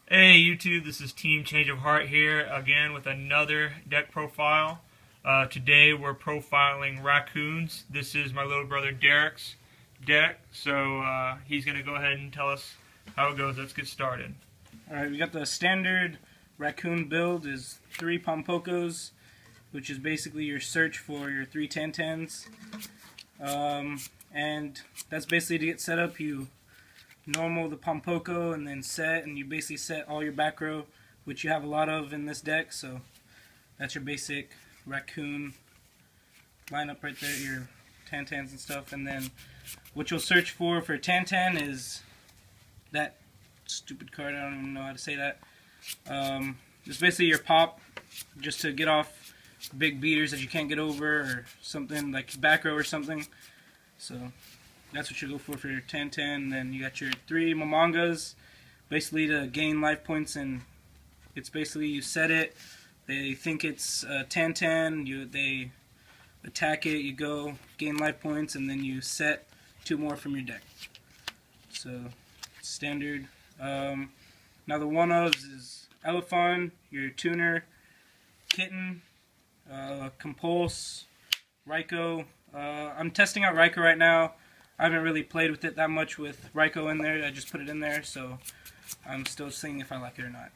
Hey YouTube, this is Team Change of Heart here again with another deck profile. Today we're profiling Raccoons. This is my little brother Derek's deck, so he's going to go ahead and tell us how it goes. Let's get started. Alright, we got the standard Raccoon build is 3 Pompokos, which is basically your search for your 3 Tantans. And that's basically to get set up. You normal the Pompoko and then set, and you basically set all your back row, which you have a lot of in this deck, so that's your basic Raccoon lineup right there, your Tantans and stuff. And then what you'll search for Tantan is that stupid card, I don't even know how to say that. It's basically your pop, just to get off big beaters that you can't get over, or something like back row or something. So that's what you go for your Tantan. Then you got your 3 Momongas, basically to gain life points, and it's basically you set it, they think it's Tantan, they attack it, you go, gain life points, and then you set 2 more from your deck. So, standard. Now the one-ofs is Elephant, your Tuner, Kitten, Compulse, Raikou. I'm testing out Raikou right now. I haven't really played with it that much with Raikou in there. I just put it in there, so I'm still seeing if I like it or not.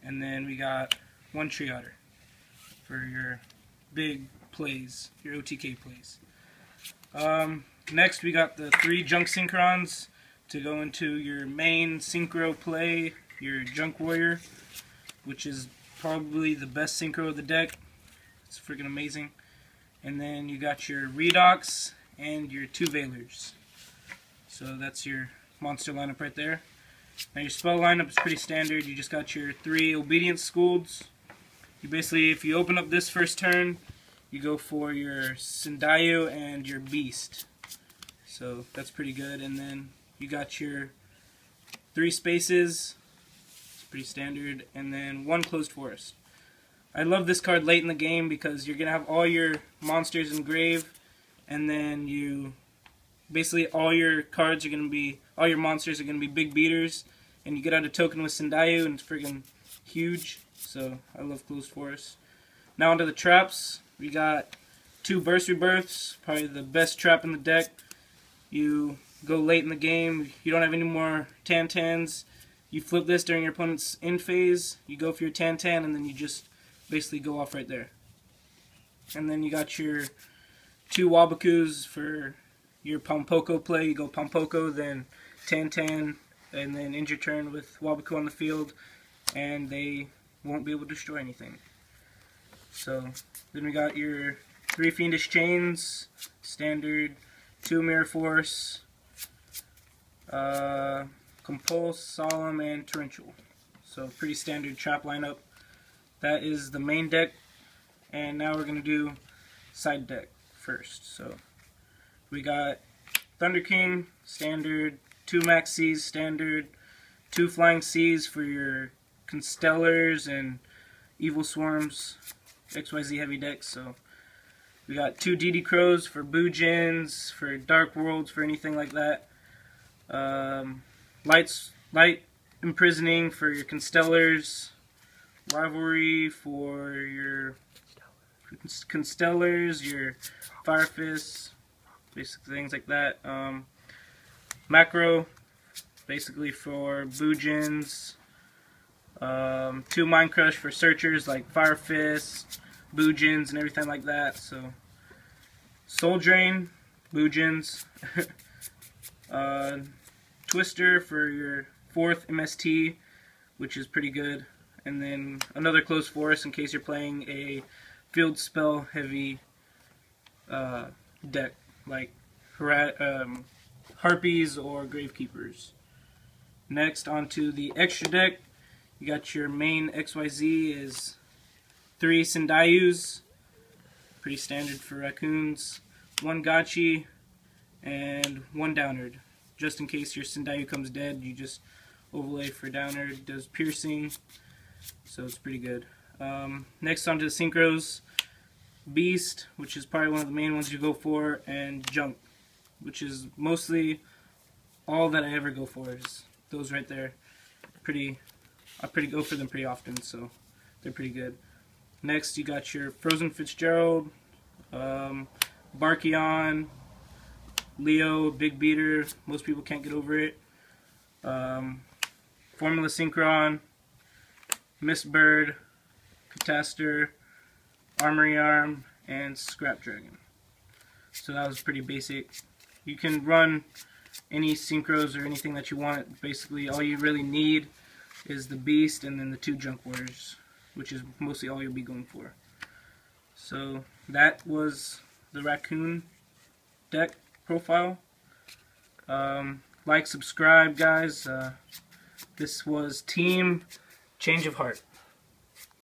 And then we got 1 Tree Otter for your big plays, your OTK plays. Next we got the 3 Junk Synchrons to go into your main Synchro play, your Junk Warrior, which is probably the best Synchro of the deck. It's freaking amazing. And then you got your Redox and your 2 Veilers. So that's your monster lineup right there. Now your spell lineup is pretty standard. You just got your 3 Obedience Scolds. You basically, if you open up this first turn, you go for your Syndayu and your Beast. So that's pretty good. And then you got your 3 Spaces. It's pretty standard. And then 1 Closed Forest. I love this card late in the game because you're going to have all your monsters in grave, and then you basically all your cards are going to be, all your monsters are going to be big beaters, and you get out a token with Syndayu and it's friggin' huge. So I love Closed Forest. Now onto the traps. We got 2 Burst Rebirths, probably the best trap in the deck. You go late in the game, you don't have any more Tantans, you flip this during your opponent's end phase, you go for your Tantan, and then you just basically go off right there. And then you got your 2 Wabakus for your Pompoko play. You go Pompoko, then Tantan, and then end your turn with Wabaku on the field, and they won't be able to destroy anything. So then we got your 3 Fiendish Chains, standard, 2 Mirror Force, Compulse, Solemn, and Torrential. So pretty standard trap lineup. That is the main deck, and now we're going to do side deck first. So we got Thunder King, standard, 2 Max Seas, standard, 2 Flying Seas for your Constellars and Evil Swarms, XYZ heavy decks. So we got 2 DD Crows for Boojins, for Dark Worlds, for anything like that. Light Imprisoning for your Constellars, Rivalry for your Constellars, your Fire Fist, basic things like that. Macro, basically for Boojins. 2 Mind Crush for Searchers like Fire Fist, Boojins, and everything like that. So Soul Drain, Boojins. Twister for your 4th MST, which is pretty good. And then another Closed Forest in case you're playing a field spell heavy deck like Harpies or Gravekeepers. Next, onto the extra deck. You got your main XYZ is 3 Syndayus, pretty standard for Raccoons, 1 Gotchi, and 1 Downerd. Just in case your Syndayu comes dead, you just overlay for Downerd. It does piercing, so it's pretty good. Next, onto the Synchros. Beast, which is probably one of the main ones you go for, and Junk, which is mostly all that I ever go for, is those right there. Pretty I go for them pretty often, so they're pretty good. Next, you got your Frozen Fitzgerald, Barkion, Leo, Big Beater. Most people can't get over it. Formula Synchron, Miss Bird, Cataster, Armory Arm, and Scrap Dragon. So that was pretty basic. You can run any synchros or anything that you want. Basically, all you really need is the Beast and then the 2 Junk Warriors, which is mostly all you'll be going for. So that was the Raccoon deck profile. Like, subscribe, guys. This was Team Change of Heart.